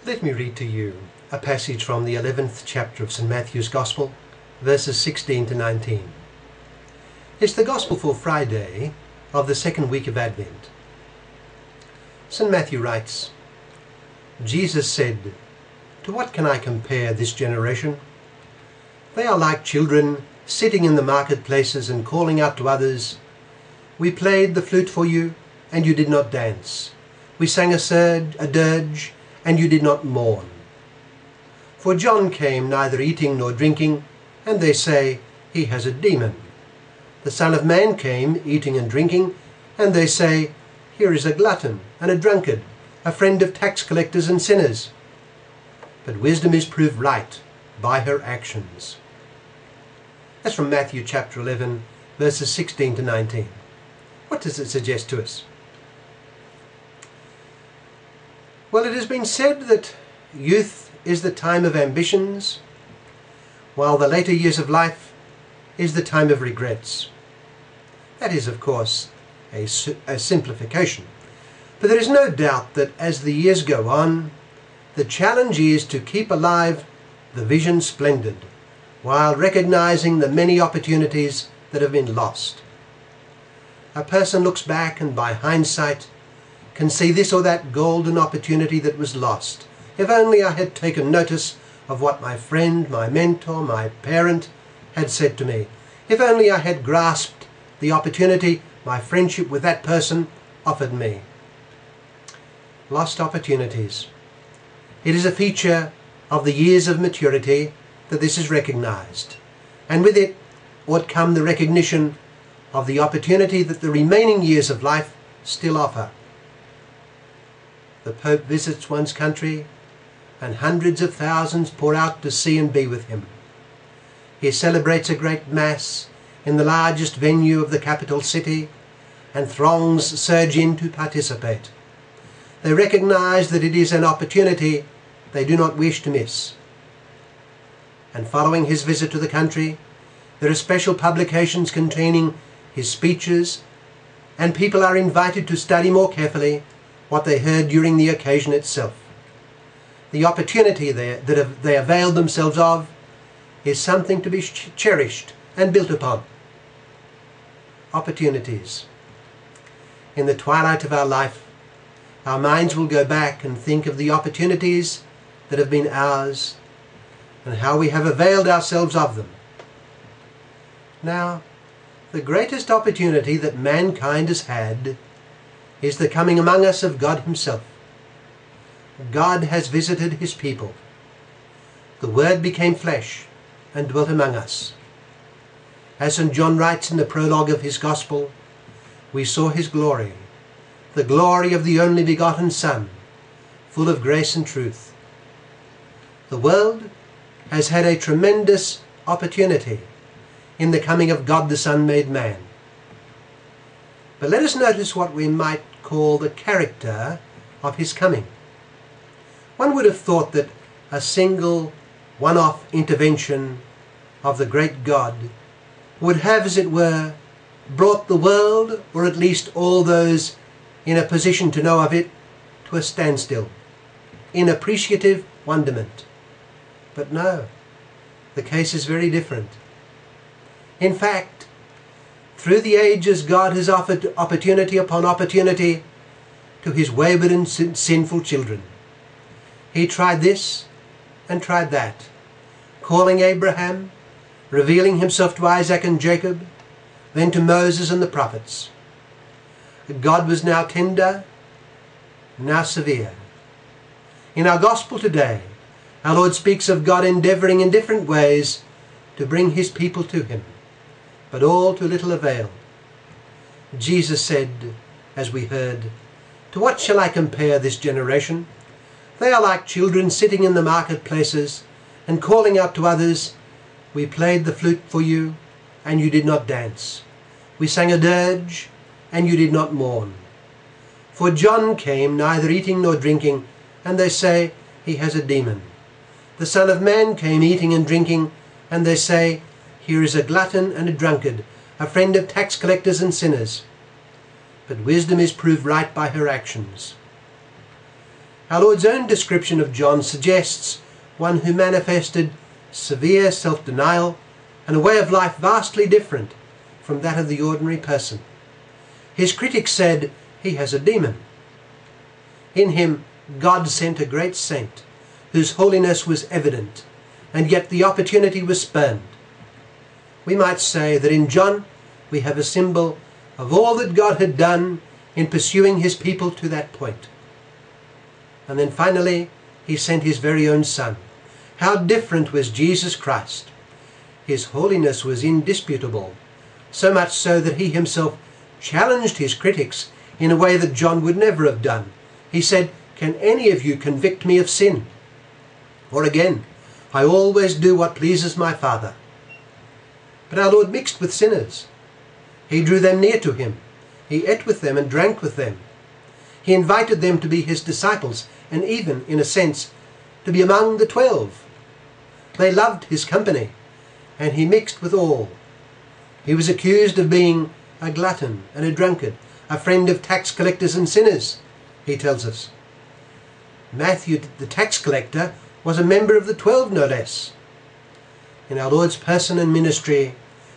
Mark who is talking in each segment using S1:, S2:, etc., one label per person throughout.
S1: Let me read to you a passage from the 11th chapter of St. Matthew's Gospel, verses 16 to 19. It's the Gospel for Friday of the second week of Advent. St. Matthew writes, Jesus said, "To what can I compare this generation? They are like children sitting in the marketplaces and calling out to others, 'We played the flute for you, and you did not dance. We sang a dirge, and you did not mourn.' For John came neither eating nor drinking, and they say, 'He has a demon.' The Son of Man came eating and drinking, and they say, 'Here is a glutton and a drunkard, a friend of tax collectors and sinners.' But wisdom is proved right by her actions." That's from Matthew chapter 11, verses 16 to 19. What does it suggest to us? Well, it has been said that youth is the time of ambitions, while the later years of life is the time of regrets. That is, of course, a simplification. But there is no doubt that as the years go on, the challenge is to keep alive the vision splendid, while recognizing the many opportunities that have been lost. A person looks back and by hindsight can see this or that golden opportunity that was lost. If only I had taken notice of what my friend, my mentor, my parent had said to me. If only I had grasped the opportunity my friendship with that person offered me. Lost opportunities. It is a feature of the years of maturity that this is recognized, and with it ought come the recognition of the opportunity that the remaining years of life still offer. The Pope visits one's country, and hundreds of thousands pour out to see and be with him. He celebrates a great Mass in the largest venue of the capital city, and throngs surge in to participate. They recognize that it is an opportunity they do not wish to miss. And following his visit to the country, there are special publications containing his speeches, and people are invited to study more carefully what they heard during the occasion itself. The opportunity that they availed themselves of is something to be cherished and built upon. Opportunities. In the twilight of our life, our minds will go back and think of the opportunities that have been ours and how we have availed ourselves of them. Now, the greatest opportunity that mankind has had is the coming among us of God himself. God has visited his people. The Word became flesh and dwelt among us. As St. John writes in the prologue of his Gospel, we saw his glory, the glory of the only begotten Son, full of grace and truth. The world has had a tremendous opportunity in the coming of God the Son made man. But let us notice what we might call the character of his coming. One would have thought that a single one-off intervention of the great God would have, as it were, brought the world, or at least all those in a position to know of it, to a standstill, in appreciative wonderment. But no, the case is very different. In fact, through the ages, God has offered opportunity upon opportunity to his wayward and sinful children. He tried this and tried that, calling Abraham, revealing himself to Isaac and Jacob, then to Moses and the prophets. God was now tender, now severe. In our Gospel today, our Lord speaks of God endeavouring in different ways to bring his people to him, but all to little avail. Jesus said, as we heard, "To what shall I compare this generation? They are like children sitting in the marketplaces and calling out to others, 'We played the flute for you, and you did not dance. We sang a dirge, and you did not mourn.' For John came neither eating nor drinking, and they say, 'He has a demon.' The Son of Man came eating and drinking, and they say, 'Here is a glutton and a drunkard, a friend of tax collectors and sinners.' But wisdom is proved right by her actions." Our Lord's own description of John suggests one who manifested severe self-denial and a way of life vastly different from that of the ordinary person. His critics said he has a demon. In him God sent a great saint whose holiness was evident, and yet the opportunity was spurned. We might say that in John we have a symbol of all that God had done in pursuing his people to that point. And then finally he sent his very own Son. How different was Jesus Christ! His holiness was indisputable, so much so that he himself challenged his critics in a way that John would never have done. He said, "Can any of you convict me of sin?" Or again, "I always do what pleases my Father." But our Lord mixed with sinners. He drew them near to him. He ate with them and drank with them. He invited them to be his disciples, and even, in a sense, to be among the 12. They loved his company, and he mixed with all. He was accused of being a glutton and a drunkard, a friend of tax collectors and sinners, he tells us. Matthew, the tax collector, was a member of the 12, no less. In our Lord's person and ministry,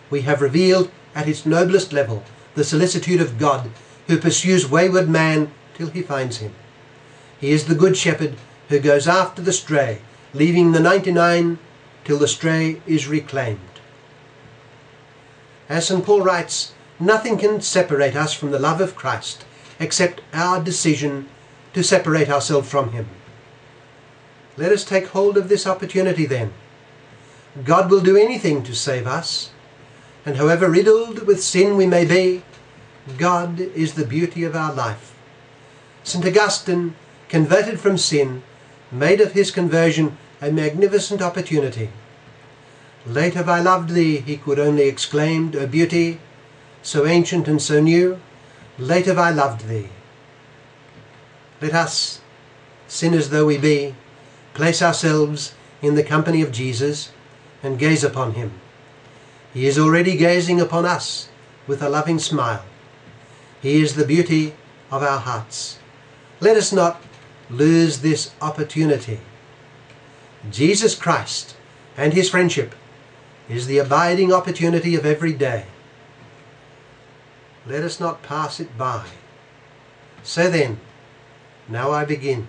S1: we have revealed at its noblest level the solicitude of God, who pursues wayward man till he finds him. He is the good shepherd who goes after the stray, leaving the 99 till the stray is reclaimed. As St. Paul writes, nothing can separate us from the love of Christ except our decision to separate ourselves from him. Let us take hold of this opportunity then. God will do anything to save us, and however riddled with sin we may be, God is the beauty of our life. St. Augustine, converted from sin, made of his conversion a magnificent opportunity. "Late have I loved thee," he could only exclaim, "O beauty, so ancient and so new, late have I loved thee." Let us, sinners though we be, place ourselves in the company of Jesus and gaze upon him. He is already gazing upon us with a loving smile. He is the beauty of our hearts. Let us not lose this opportunity. Jesus Christ and his friendship is the abiding opportunity of every day. Let us not pass it by. So then, now I begin.